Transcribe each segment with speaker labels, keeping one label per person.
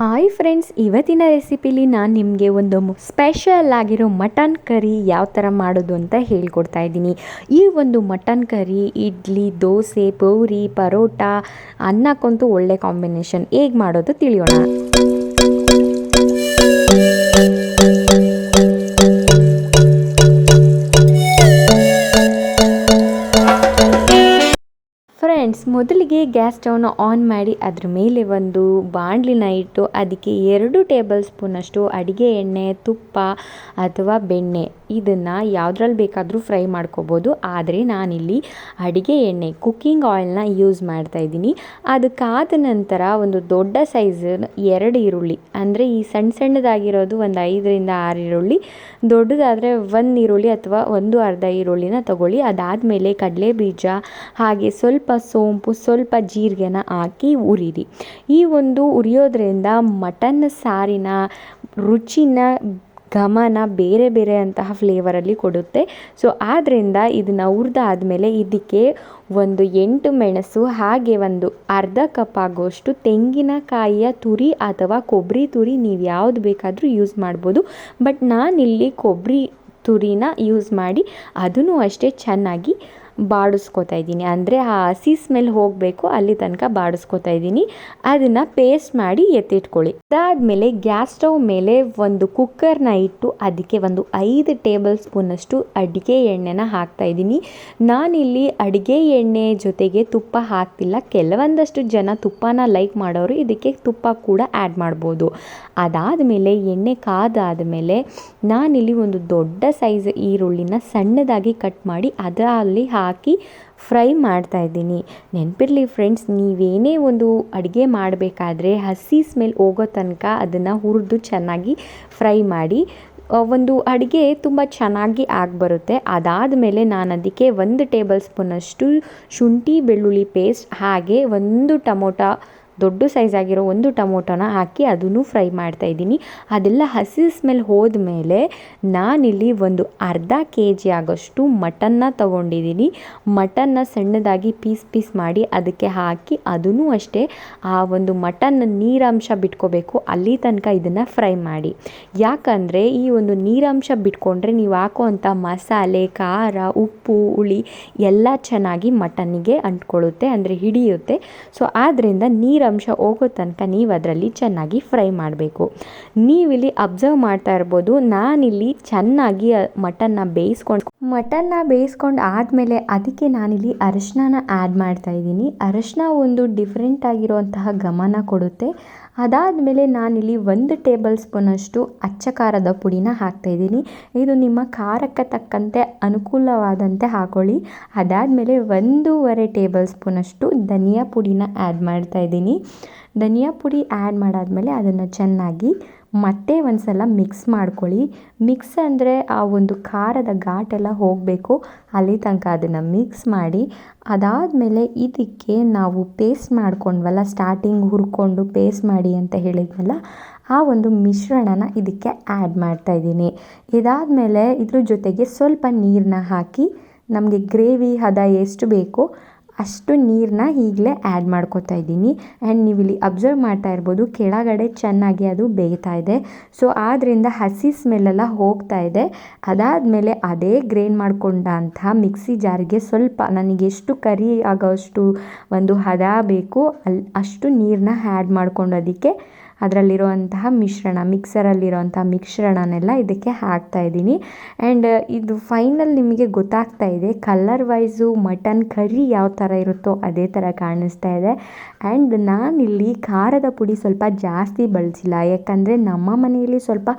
Speaker 1: Hi friends, ಇವತ್ತಿನ ರೆಸಿಪಿಲಿ ನಾನು ನಿಮಗೆ ಒಂದು ಸ್ಪೆಷಲ್ ಆಗಿರೋ ಮಟನ್ ಕರಿ ಯಾವ ಥರ ಮಾಡೋದು ಅಂತ ಹೇಳ್ಕೊಡ್ತಾ ಇದ್ದೀನಿ. ಈ ಒಂದು ಮಟನ್ ಕರಿ ಇಡ್ಲಿ, ದೋಸೆ, ಪೂರಿ, ಪರೋಟ, ಅನ್ನಕ್ಕಂತೂ ಒಳ್ಳೆ ಕಾಂಬಿನೇಷನ್. ಹೇಗೆ ಮಾಡೋದು ತಿಳಿಯೋಣ. ಫ್ರೆಂಡ್ಸ್, ಮೊದಲಿಗೆ ಗ್ಯಾಸ್ ಸ್ಟವ್ನ ಆನ್ ಮಾಡಿ ಅದ್ರ ಮೇಲೆ ಒಂದು ಬಾಣಲಿನ ಇಟ್ಟು ಅದಕ್ಕೆ 2 ಟೇಬಲ್ ಸ್ಪೂನಷ್ಟು ಅಡುಗೆ ಎಣ್ಣೆ, ತುಪ್ಪ ಅಥವಾ ಬೆಣ್ಣೆ ಇದನ್ನು ಯಾವುದ್ರಲ್ಲಿ ಬೇಕಾದರೂ ಫ್ರೈ ಮಾಡ್ಕೋಬೋದು. ಆದರೆ ನಾನಿಲ್ಲಿ ಅಡುಗೆ ಎಣ್ಣೆ ಕುಕ್ಕಿಂಗ್ ಆಯಿಲ್ನ ಯೂಸ್ ಮಾಡ್ತಾಯಿದ್ದೀನಿ. ಅದಕ್ಕಾದ ನಂತರ ಒಂದು ದೊಡ್ಡ ಸೈಜಿನ 2 ಈರುಳ್ಳಿ, ಅಂದರೆ ಈ ಸಣ್ಣದಾಗಿರೋದು ಒಂದು 5ರಿಂದ 6 ಈರುಳ್ಳಿ, ದೊಡ್ಡದಾದರೆ 1 ಈರುಳ್ಳಿ ಅಥವಾ 1/2 ಈರುಳ್ಳಿನ ತಗೊಳ್ಳಿ. ಅದಾದಮೇಲೆ ಕಡಲೆ ಬೀಜ, ಹಾಗೆ ಸ್ವಲ್ಪ ಸೋಂಪು, ಸ್ವಲ್ಪ ಜೀರಿಗೆನ ಹಾಕಿ ಉರಿರಿ. ಈ ಒಂದು ಉರಿಯೋದ್ರಿಂದ ಮಟನ್ ಸಾರಿನ ರುಚಿನ, ಘಮನ ಬೇರೆ ಬೇರೆ ಅಂತಹ ಫ್ಲೇವರಲ್ಲಿ ಕೊಡುತ್ತೆ. ಸೊ ಆದ್ದರಿಂದ ಇದನ್ನು ಹುರಿದಾದ್ಮೇಲೆ ಇದಕ್ಕೆ ಒಂದು 8 ಮೆಣಸು, ಹಾಗೆ ಒಂದು ಅರ್ಧ ಕಪ್ ಆಗೋಷ್ಟು ತೆಂಗಿನಕಾಯಿಯ ತುರಿ ಅಥವಾ ಕೊಬ್ಬರಿ ತುರಿ, ನೀವು ಯಾವುದು ಬೇಕಾದರೂ ಯೂಸ್ ಮಾಡ್ಬೋದು. ಬಟ್ ನಾನಿಲ್ಲಿ ಕೊಬ್ಬರಿ ತುರಿನ ಯೂಸ್ ಮಾಡಿ ಅದನ್ನು ಅಷ್ಟೇ ಚೆನ್ನಾಗಿ ಬಾಡಿಸ್ಕೊತಾ ಇದ್ದೀನಿ. ಅಂದರೆ ಆ ಹಸಿ ಸ್ಮೆಲ್ ಹೋಗಬೇಕು, ಅಲ್ಲಿ ತನಕ ಬಾಡಿಸ್ಕೊತಾ ಇದ್ದೀನಿ. ಅದನ್ನು ಪೇಸ್ಟ್ ಮಾಡಿ ಎತ್ತಿಟ್ಕೊಳ್ಳಿ. ಅದಾದಮೇಲೆ ಗ್ಯಾಸ್ ಸ್ಟವ್ ಮೇಲೆ ಒಂದು ಕುಕ್ಕರ್ನ ಇಟ್ಟು ಅದಕ್ಕೆ ಒಂದು 5 ಟೇಬಲ್ ಸ್ಪೂನಷ್ಟು ಅಡುಗೆ ಎಣ್ಣೆನ ಹಾಕ್ತಾ ಇದ್ದೀನಿ. ನಾನಿಲ್ಲಿ ಅಡುಗೆ ಎಣ್ಣೆ ಜೊತೆಗೆ ತುಪ್ಪ ಹಾಕ್ತಿಲ್ಲ. ಕೆಲವೊಂದಷ್ಟು ಜನ ತುಪ್ಪನ ಲೈಕ್ ಮಾಡೋರು ಇದಕ್ಕೆ ತುಪ್ಪ ಕೂಡ ಆ್ಯಡ್ ಮಾಡ್ಬೋದು. ಅದಾದಮೇಲೆ ಎಣ್ಣೆ ಕಾದಾದಮೇಲೆ ನಾನಿಲ್ಲಿ ಒಂದು ದೊಡ್ಡ ಸೈಜ್ ಈರುಳ್ಳಿನ ಸಣ್ಣದಾಗಿ ಕಟ್ ಮಾಡಿ ಅದರಲ್ಲಿ ಹಾಕಿ ಫ್ರೈ ಮಾಡ್ತಾ ಇದ್ದೀನಿ. ನೆನಪಿರಲಿ ಫ್ರೆಂಡ್ಸ್, ನೀವೇನೇ ಒಂದು ಅಡುಗೆ ಮಾಡಬೇಕಾದ್ರೆ ಹಸಿ ಸ್ಮೆಲ್ ಹೋಗೋ ತನಕ ಅದನ್ನು ಹುರಿದು ಚೆನ್ನಾಗಿ ಫ್ರೈ ಮಾಡಿ. ಒಂದು ಅಡುಗೆ ತುಂಬ ಚೆನ್ನಾಗಿ ಆಗಿಬರುತ್ತೆ. ಅದಾದಮೇಲೆ ನಾನು ಅದಕ್ಕೆ 1 ಟೇಬಲ್ ಸ್ಪೂನಷ್ಟು ಶುಂಠಿ ಬೆಳ್ಳುಳ್ಳಿ ಪೇಸ್ಟ್, ಹಾಗೆ 1 ಟೊಮೊಟೊ, ದೊಡ್ಡ ಸೈಜ್ ಆಗಿರೋ 1 ಟೊಮೊಟೊನ ಹಾಕಿ ಅದನ್ನು ಫ್ರೈ ಮಾಡ್ತಾಯಿದ್ದೀನಿ. ಅದೆಲ್ಲ ಹಸಿ ಸ್ಮೆಲ್ ಹೋದ್ಮೇಲೆ ನಾನಿಲ್ಲಿ ಒಂದು ಅರ್ಧ kg ಆಗೋಷ್ಟು ಮಟನ್ನ ತೊಗೊಂಡಿದ್ದೀನಿ. ಮಟನ್ನ ಸಣ್ಣದಾಗಿ ಪೀಸ್ ಮಾಡಿ ಅದಕ್ಕೆ ಹಾಕಿ ಅದನ್ನು ಅಷ್ಟೇ ಆ ಒಂದು ಮಟನ್ ನೀರಂಶ ಬಿಟ್ಕೋಬೇಕು, ಅಲ್ಲಿ ತನಕ ಇದನ್ನು ಫ್ರೈ ಮಾಡಿ. ಯಾಕಂದರೆ ಈ ಒಂದು ನೀರಂಶ ಬಿಟ್ಕೊಂಡ್ರೆ ನೀವು ಹಾಕುವಂಥ ಮಸಾಲೆ, ಖಾರ, ಉಪ್ಪು, ಹುಳಿ ಎಲ್ಲ ಚೆನ್ನಾಗಿ ಮಟನ್ನಿಗೆ ಅಂಟ್ಕೊಳ್ಳುತ್ತೆ, ಅಂದರೆ ಹಿಡಿಯುತ್ತೆ. ಸೊ ಆದ್ದರಿಂದ ನೀರಂಶ ಹೋಗೋ ತನಕ ನೀವು ಅದರಲ್ಲಿ ಚೆನ್ನಾಗಿ ಫ್ರೈ ಮಾಡಬೇಕು. ನೀವಿಲ್ಲಿ ಅಬ್ಸರ್ವ್ ಮಾಡ್ತಾ ಇರ್ಬೋದು, ನಾನಿಲ್ಲಿ ಚೆನ್ನಾಗಿ ಮಟನ್ನ ಬೇಯಿಸ್ಕೊಂಡು ಆದಮೇಲೆ ಅದಕ್ಕೆ ನಾನಿಲ್ಲಿ ಅರಿಶಿನ ಆ್ಯಡ್ ಮಾಡ್ತಾ ಇದ್ದೀನಿ. ಅರಿಶಿನ ಒಂದು ಡಿಫ್ರೆಂಟ್ ಆಗಿರುವಂತಹ ಘಮನ ಕೊಡುತ್ತೆ. ಅದಾದಮೇಲೆ ನಾನಿಲ್ಲಿ 1 ಟೇಬಲ್ ಸ್ಪೂನಷ್ಟು ಅಚ್ಚ ಖಾರದ ಪುಡಿನ ಹಾಕ್ತಾಯಿದ್ದೀನಿ. ಇದು ನಿಮ್ಮ ಖಾರಕ್ಕೆ ತಕ್ಕಂತೆ ಅನುಕೂಲವಾದಂತೆ ಹಾಕೊಳ್ಳಿ. ಅದಾದಮೇಲೆ 1.5 ಟೇಬಲ್ ಸ್ಪೂನಷ್ಟು ಧನಿಯಾ ಪುಡಿನ ಆ್ಯಡ್ ಮಾಡ್ತಾಯಿದ್ದೀನಿ. ಧನಿಯಾ ಪುಡಿ ಆ್ಯಡ್ ಮಾಡಾದಮೇಲೆ ಅದನ್ನು ಚೆನ್ನಾಗಿ ಮತ್ತೆ ಒಂದು ಸಲ ಮಿಕ್ಸ್ ಮಾಡ್ಕೊಳ್ಳಿ. ಮಿಕ್ಸ್ ಅಂದರೆ ಆ ಒಂದು ಖಾರದ ಘಾಟೆಲ್ಲ ಹೋಗಬೇಕು, ಅಲ್ಲಿ ತನಕ ಅದನ್ನು ಮಿಕ್ಸ್ ಮಾಡಿ. ಅದಾದಮೇಲೆ ಇದಕ್ಕೆ ನಾವು ಪೇಸ್ಟ್ ಮಾಡ್ಕೊಂಡ್ವಲ್ಲ, ಸ್ಟಾರ್ಟಿಂಗ್ ಹುರ್ಕೊಂಡು ಪೇಸ್ಟ್ ಮಾಡಿ ಅಂತ ಹೇಳಿದ್ವಲ್ಲ, ಆ ಒಂದು ಮಿಶ್ರಣನ ಇದಕ್ಕೆ ಆ್ಯಡ್ ಮಾಡ್ತಾಯಿದ್ದೀನಿ. ಇದಾದಮೇಲೆ ಇದ್ರ ಜೊತೆಗೆ ಸ್ವಲ್ಪ ನೀರನ್ನ ಹಾಕಿ ನಮಗೆ ಗ್ರೇವಿ ಹದ ಎಷ್ಟು ಬೇಕೋ ಅಷ್ಟು ನೀರನ್ನ ಈಗಲೇ ಆ್ಯಡ್ ಮಾಡ್ಕೊತಾ ಇದ್ದೀನಿ. ಆ್ಯಂಡ್ ನೀವಿಲ್ಲಿ ಅಬ್ಸರ್ವ್ ಮಾಡ್ತಾ ಇರ್ಬೋದು, ಕೆಳಗಡೆ ಚೆನ್ನಾಗಿ ಅದು ಬೇಯ್ತಾ ಇದೆ. ಸೊ ಆದ್ದರಿಂದ ಹಸಿ ಸ್ಮೆಲ್ಲೆಲ್ಲ ಹೋಗ್ತಾ ಇದೆ. ಅದಾದಮೇಲೆ ಅದೇ ಗ್ರೈಂಡ್ ಮಾಡ್ಕೊಂಡಂತಹ ಮಿಕ್ಸಿ ಜಾರಿಗೆ ಸ್ವಲ್ಪ, ನನಗೆ ಎಷ್ಟು ಕರಿ ಆಗೋಷ್ಟು ಒಂದು ಹದ ಬೇಕು ಅಷ್ಟು ನೀರನ್ನ ಆ್ಯಡ್ ಮಾಡ್ಕೊಂಡು ಅದಕ್ಕೆ ಅದರಲ್ಲಿರುವಂತಹ ಮಿಕ್ಸರಲ್ಲಿರುವಂತಹ ಮಿಶ್ರಣನೆಲ್ಲ ಇದಕ್ಕೆ ಹಾಕ್ತಾಯಿದ್ದೀನಿ. ಆ್ಯಂಡ್ ಇದು ಫೈನಲ್ ನಿಮಗೆ ಗೊತ್ತಾಗ್ತಾ ಇದೆ, ಕಲರ್ ವೈಸು ಮಟನ್ ಕರಿ ಯಾವ ಥರ ಇರುತ್ತೋ ಅದೇ ಥರ ಕಾಣಿಸ್ತಾ ಇದೆ. ಆ್ಯಂಡ್ ನಾನಿಲ್ಲಿ ಖಾರದ ಪುಡಿ ಸ್ವಲ್ಪ ಜಾಸ್ತಿ ಬಳಸಿಲ್ಲ, ಯಾಕಂದರೆ ನಮ್ಮ ಮನೆಯಲ್ಲಿ ಸ್ವಲ್ಪ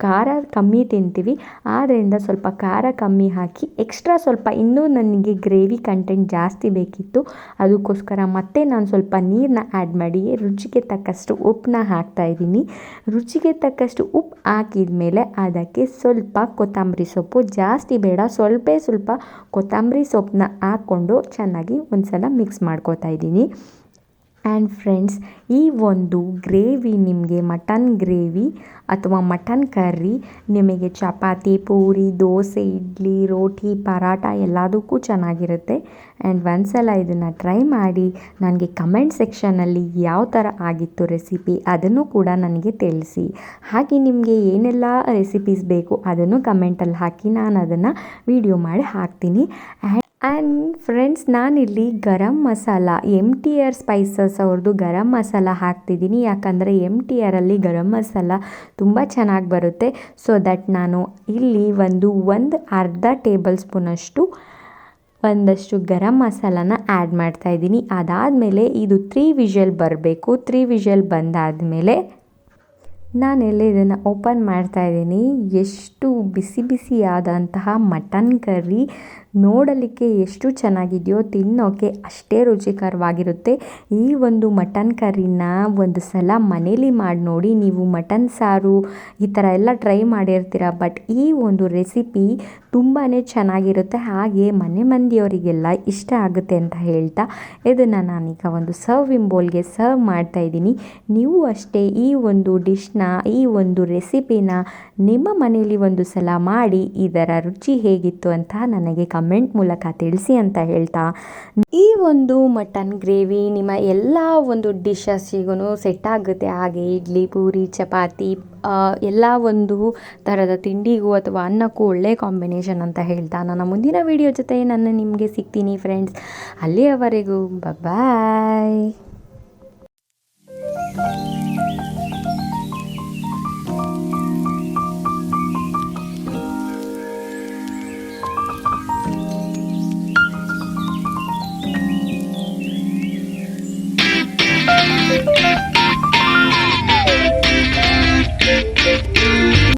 Speaker 1: ಖಾರ ಕಮ್ಮಿ ತಿಂತೀವಿ. ಆದ್ದರಿಂದ ಸ್ವಲ್ಪ ಖಾರ ಕಮ್ಮಿ ಹಾಕಿ ಎಕ್ಸ್ಟ್ರಾ ಸ್ವಲ್ಪ ಇನ್ನೂ ನನಗೆ ಗ್ರೇವಿ ಕಂಟೆಂಟ್ ಜಾಸ್ತಿ ಬೇಕಿತ್ತು, ಅದಕ್ಕೋಸ್ಕರ ಮತ್ತೆ ನಾನು ಸ್ವಲ್ಪ ನೀರನ್ನ ಆ್ಯಡ್ ಮಾಡಿ ರುಚಿಗೆ ತಕ್ಕಷ್ಟು ಉಪ್ಪನ್ನ ಹಾಕ್ತಾಯಿದ್ದೀನಿ. ರುಚಿಗೆ ತಕ್ಕಷ್ಟು ಉಪ್ಪು ಹಾಕಿದ ಮೇಲೆ ಅದಕ್ಕೆ ಸ್ವಲ್ಪ ಕೊತ್ತಂಬರಿ ಸೊಪ್ಪು, ಜಾಸ್ತಿ ಬೇಡ, ಸ್ವಲ್ಪ ಕೊತ್ತಂಬರಿ ಸೊಪ್ಪನ್ನ ಹಾಕ್ಕೊಂಡು ಚೆನ್ನಾಗಿ ಒಂದು ಸಲ ಮಿಕ್ಸ್ ಮಾಡ್ಕೊತಾ ಇದ್ದೀನಿ. ಆ್ಯಂಡ್ ಫ್ರೆಂಡ್ಸ್, ಈ ಒಂದು ಗ್ರೇವಿ ನಿಮಗೆ ಮಟನ್ ಗ್ರೇವಿ ಅಥವಾ ಮಟನ್ ಕರ್ರಿ ನಿಮಗೆ ಚಪಾತಿ, ಪೂರಿ, ದೋಸೆ, ಇಡ್ಲಿ, ರೋಟಿ, ಪರಾಟ ಎಲ್ಲದಕ್ಕೂ ಚೆನ್ನಾಗಿರುತ್ತೆ. ಆ್ಯಂಡ್ ಒಂದ್ಸಲ ಇದನ್ನು ಟ್ರೈ ಮಾಡಿ ನನಗೆ ಕಮೆಂಟ್ ಸೆಕ್ಷನಲ್ಲಿ ಯಾವ ಥರ ಆಗಿತ್ತು ರೆಸಿಪಿ ಅದನ್ನು ಕೂಡ ನನಗೆ ತಿಳಿಸಿ. ಹಾಗೆ ನಿಮಗೆ ಏನೆಲ್ಲ ರೆಸಿಪೀಸ್ ಬೇಕು ಅದನ್ನು ಕಮೆಂಟಲ್ಲಿ ಹಾಕಿ, ನಾನು ಅದನ್ನು ವಿಡಿಯೋ ಮಾಡಿ ಹಾಕ್ತೀನಿ. ಆ್ಯಂಡ್ ಫ್ರೆಂಡ್ಸ್, ನಾನಿಲ್ಲಿ ಗರಂ ಮಸಾಲ MTR ಸ್ಪೈಸಸ್ ಅವ್ರದ್ದು ಗರಂ ಮಸಾಲ ಹಾಕ್ತಿದ್ದೀನಿ. ಯಾಕಂದರೆ MTRಲ್ಲಿ ಗರಂ ಮಸಾಲ ತುಂಬ ಚೆನ್ನಾಗಿ ಬರುತ್ತೆ. ಸೊ ದಟ್ ನಾನು ಇಲ್ಲಿ ಒಂದು ಅರ್ಧ ಟೇಬಲ್ ಸ್ಪೂನಷ್ಟು ಒಂದಷ್ಟು ಗರಂ ಮಸಾಲಾನ ಆ್ಯಡ್ ಮಾಡ್ತಾಯಿದ್ದೀನಿ. ಅದಾದಮೇಲೆ ಇದು 3 ವಿಷಲ್ ಬರಬೇಕು. 3 ವಿಷಲ್ ಬಂದಾದಮೇಲೆ ನಾನೆಲ್ಲ ಇದನ್ನು ಓಪನ್ ಮಾಡ್ತಾಯಿದ್ದೀನಿ. ಎಷ್ಟು ಬಿಸಿ ಬಿಸಿಯಾದಂತಹ ಮಟನ್ ಕರ್ರಿ ನೋಡಲಿಕ್ಕೆ ಎಷ್ಟು ಚೆನ್ನಾಗಿದೆಯೋ ತಿನ್ನೋಕ್ಕೆ ಅಷ್ಟೇ ರುಚಿಕರವಾಗಿರುತ್ತೆ. ಈ ಒಂದು ಮಟನ್ ಕರ್ರಿನ ಒಂದು ಸಲ ಮನೇಲಿ ಮಾಡಿ ನೋಡಿ. ನೀವು ಮಟನ್ ಸಾರು ಈ ಥರ ಎಲ್ಲ ಟ್ರೈ ಮಾಡಿರ್ತೀರ, ಬಟ್ ಈ ಒಂದು ರೆಸಿಪಿ ತುಂಬಾ ಚೆನ್ನಾಗಿರುತ್ತೆ. ಹಾಗೆ ಮನೆ ಮಂದಿಯವರಿಗೆಲ್ಲ ಇಷ್ಟ ಆಗುತ್ತೆ ಅಂತ ಹೇಳ್ತಾ ಇದನ್ನು ನಾನೀಗ ಒಂದು ಸರ್ವಿಂಗ್ ಬೌಲ್ಗೆ ಸರ್ವ್ ಮಾಡ್ತಾಯಿದ್ದೀನಿ. ನೀವು ಅಷ್ಟೇ ಈ ಒಂದು ಡಿಶ್ನ, ಈ ಒಂದು ರೆಸಿಪಿನ ನಿಮ್ಮ ಮನೆಯಲ್ಲಿ ಒಂದು ಸಲ ಮಾಡಿ ಇದರ ರುಚಿ ಹೇಗಿತ್ತು ಅಂತ ನನಗೆ ಕಮೆಂಟ್ ಮೂಲಕ ತಿಳಿಸಿ ಅಂತ ಹೇಳ್ತಾ, ಈ ಒಂದು ಮಟನ್ ಗ್ರೇವಿ ನಿಮ್ಮ ಎಲ್ಲ ಒಂದು ಡಿಶಸ್ಸಿಗೂ ಸೆಟ್ ಆಗುತ್ತೆ. ಹಾಗೆ ಇಡ್ಲಿ, ಪೂರಿ, ಚಪಾತಿ ಎಲ್ಲ ಒಂದು ಥರದ ತಿಂಡಿಗೂ ಅಥವಾ ಅನ್ನಕ್ಕೂ ಒಳ್ಳೆ ಕಾಂಬಿನೇಷನ್ ಅಂತ ಹೇಳ್ತಾ ನನ್ನ ಮುಂದಿನ ವಿಡಿಯೋ ಜೊತೆ ನಿಮಗೆ ಸಿಗ್ತೀನಿ ಫ್ರೆಂಡ್ಸ್. ಅಲ್ಲಿಯವರೆಗೂ ಬಾಯ್.